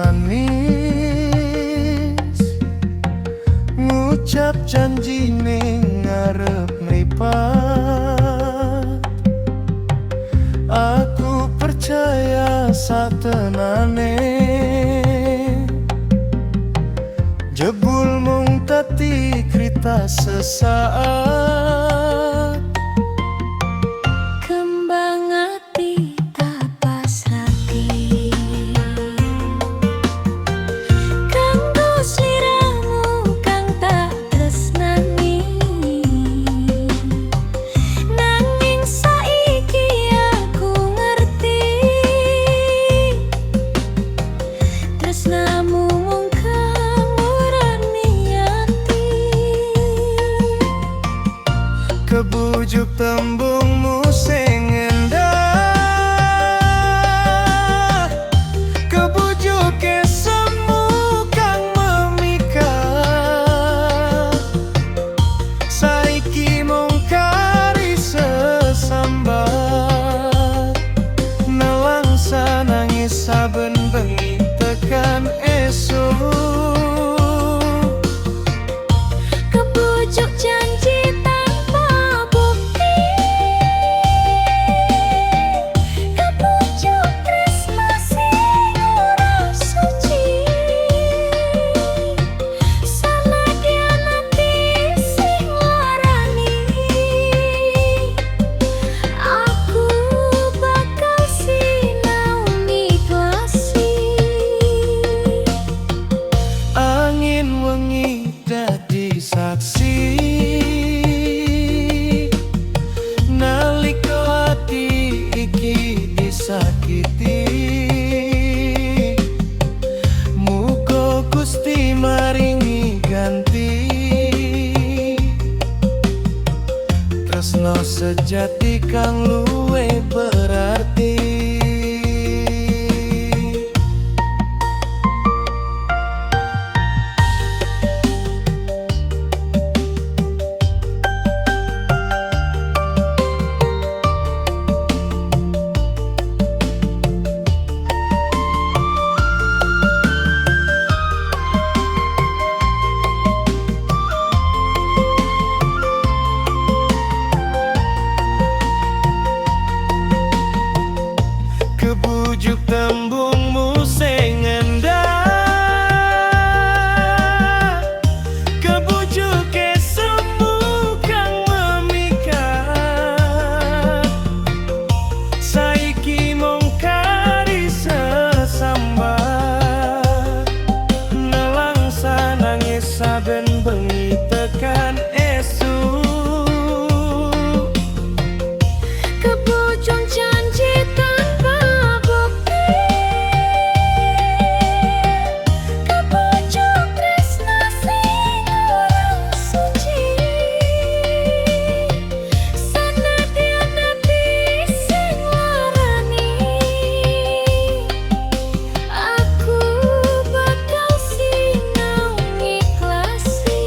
manis ngucap janji ning ngarep mripat. Aku percaya satenane jebul mung tati krita sesaat. Kembang ati tak pasrahke kanggo sliramu kang tak tresnani. Nanging saiki aku ngerti tresnamu mung kang ora niati. Kebujuk tembungmu sing endah, kebujuk semu kang memikat. Saiki mung kari sesambat, nelangsa nangis saben bengi tekan esuk. Kebujuk janji tanpa bukti, kebujuk tresna sing ora suci. Sanadyan ati sing larani, aku bakal sinau ikhlasi. Angin wengi dadi saksi nalika ati iki disakiti. Muga Gusti maringi ganti tresno sejati kang luwih berarti. Kebujuk tembungmu sing endah, kebujuk semu kang memikat. Saiki mung kari sesambat, nelangsa nangis saben bengi tekan esuk. Kebujuk janji tanpa bukti, kebujuk tresna sing ora suci. Sanadyan ati sing larani, aku bakal sinau ikhlasi.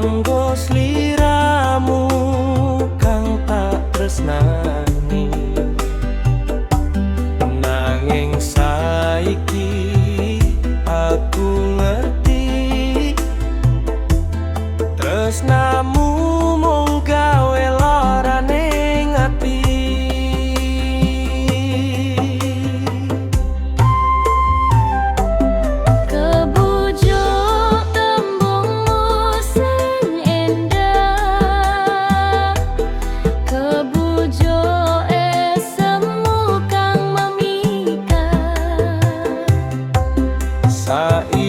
kanggo sliramu kang tak tresnani. saiki